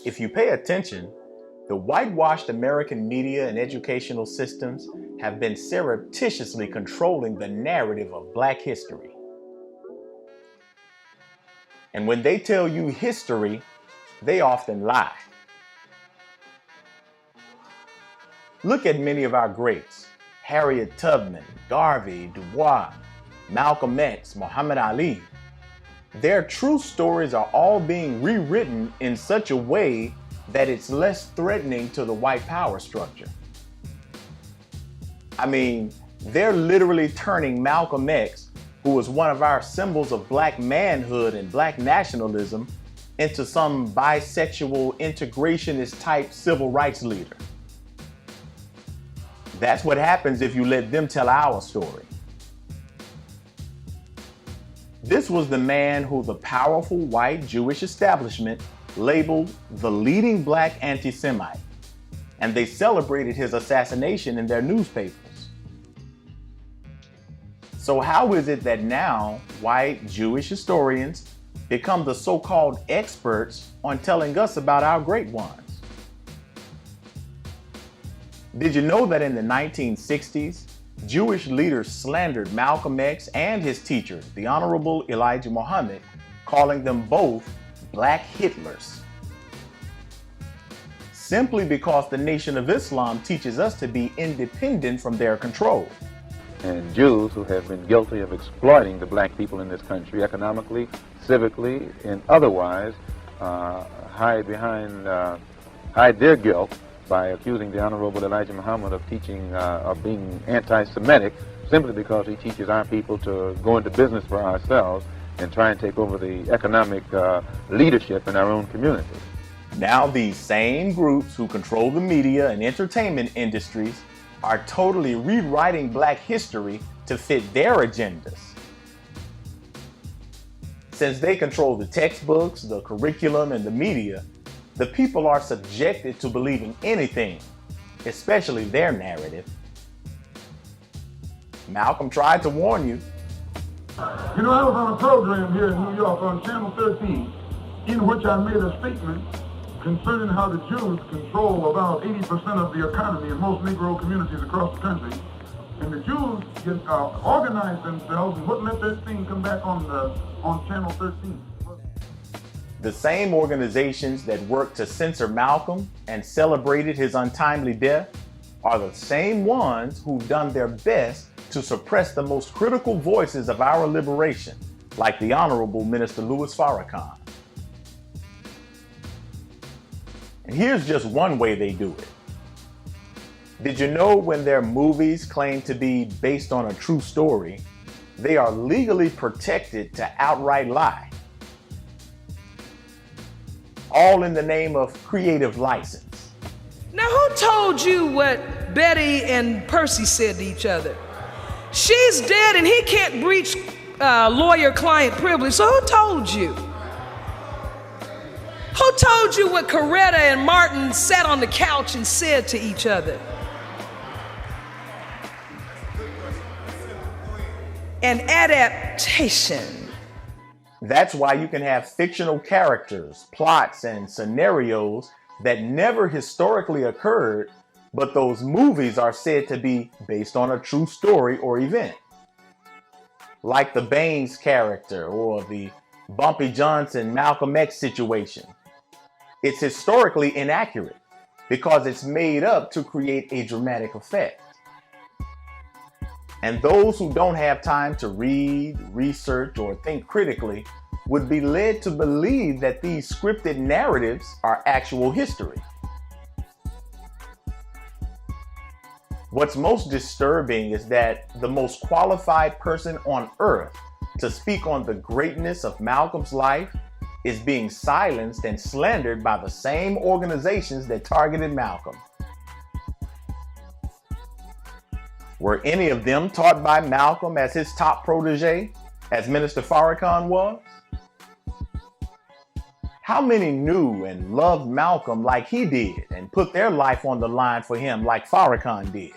If you pay attention, the whitewashed American media and educational systems have been surreptitiously controlling the narrative of Black history. And when they tell you history, they often lie. Look at many of our greats: Harriet Tubman, Garvey, Du Bois, Malcolm X, Muhammad Ali. Their true stories are all being rewritten in such a way that it's less threatening to the white power structure. I mean, they're literally turning Malcolm X, who was one of our symbols of Black manhood and Black nationalism, into some bisexual integrationist type civil rights leader. That's what happens if you let them tell our story. This was the man who the powerful white Jewish establishment labeled the leading Black anti-Semite, and they celebrated his assassination in their newspapers. So how is it that now white Jewish historians become the so-called experts on telling us about our great ones? Did you know that in the 1960s, Jewish leaders slandered Malcolm X and his teacher, the Honorable Elijah Muhammad, calling them both Black Hitlers? Simply because the Nation of Islam teaches us to be independent from their control. And Jews who have been guilty of exploiting the Black people in this country economically, civically, and otherwise hide their guilt by accusing the Honorable Elijah Muhammad of being anti-Semitic, simply because he teaches our people to go into business for ourselves and try and take over the economic leadership in our own communities. Now these same groups who control the media and entertainment industries are totally rewriting Black history to fit their agendas. Since they control the textbooks, the curriculum, and the media, the people are subjected to believing anything, especially their narrative. Malcolm tried to warn you. You know, I was on a program here in New York on Channel 13, in which I made a statement concerning how the Jews control about 80% of the economy in most Negro communities across the country. And the Jews organized themselves and wouldn't let this thing come back on Channel 13. The same organizations that worked to censor Malcolm and celebrated his untimely death are the same ones who've done their best to suppress the most critical voices of our liberation, like the Honorable Minister Louis Farrakhan. And here's just one way they do it. Did you know when their movies claim to be based on a true story, they are legally protected to outright lie? All in the name of creative license. Now, who told you what Betty and Percy said to each other? She's dead and he can't breach lawyer-client privilege, so who told you? Who told you what Coretta and Martin sat on the couch and said to each other? An adaptation. That's why you can have fictional characters, plots, and scenarios that never historically occurred, but those movies are said to be based on a true story or event. Like the Baines character or the Bumpy Johnson Malcolm X situation. It's historically inaccurate because it's made up to create a dramatic effect. And those who don't have time to read, research, or think critically would be led to believe that these scripted narratives are actual history. What's most disturbing is that the most qualified person on earth to speak on the greatness of Malcolm's life is being silenced and slandered by the same organizations that targeted Malcolm. Were any of them taught by Malcolm as his top protege, as Minister Farrakhan was? How many knew and loved Malcolm like he did and put their life on the line for him like Farrakhan did?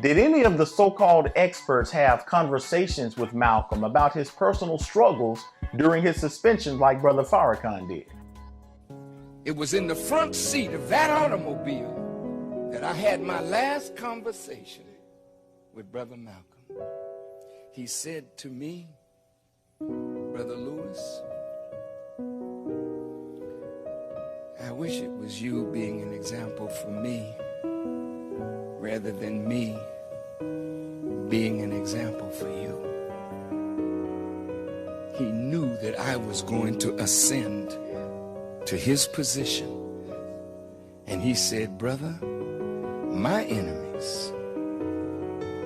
Did any of the so-called experts have conversations with Malcolm about his personal struggles during his suspension like Brother Farrakhan did? It was in the front seat of that automobile that I had my last conversation with Brother Malcolm. He said to me, Brother Lewis, I wish it was you being an example for me rather than me being an example for you. He knew that I was going to ascend to his position. And he said, brother, my enemies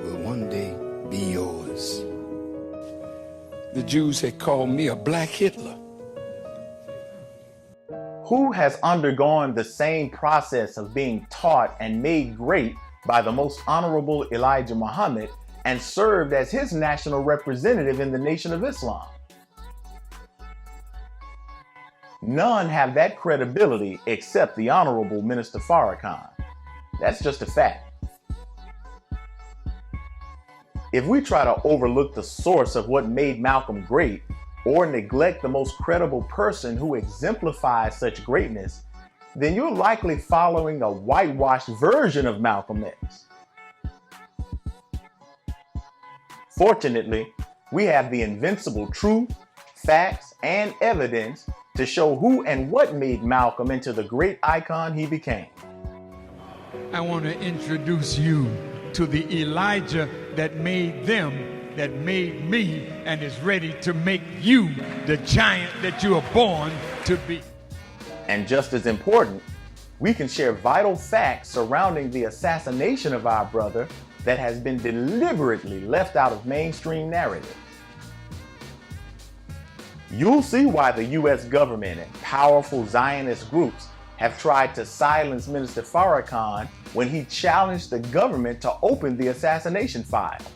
will one day be yours. The Jews had called me a black Hitler. Who has undergone the same process of being taught and made great by the most honorable Elijah Muhammad and served as his national representative in the Nation of Islam? None have that credibility except the Honorable Minister Farrakhan. That's just a fact. If we try to overlook the source of what made Malcolm great or neglect the most credible person who exemplifies such greatness, then you're likely following a whitewashed version of Malcolm X. Fortunately, we have the invincible truth, facts, and evidence to show who and what made Malcolm into the great icon he became. I want to introduce you to the Elijah that made them, that made me, and is ready to make you the giant that you are born to be. And just as important, we can share vital facts surrounding the assassination of our brother that has been deliberately left out of mainstream narrative. You'll see why the US government and powerful Zionist groups have tried to silence Minister Farrakhan when he challenged the government to open the assassination files.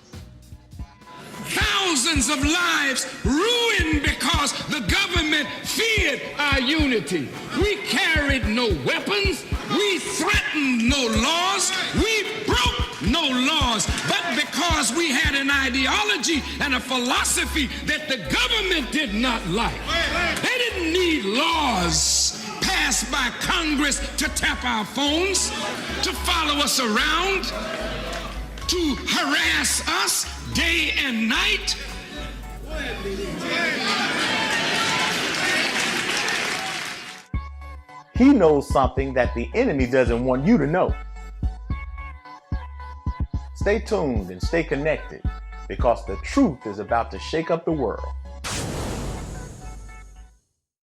Thousands of lives ruined because the government feared our unity. We carried no weapons. We threatened no laws. We broke no laws. But because we had an ideology and a philosophy that the government did not like, they didn't need laws passed by Congress to tap our phones, to follow us around, to harass us day and night. He knows something that the enemy doesn't want you to know. Stay tuned and stay connected because the truth is about to shake up the world.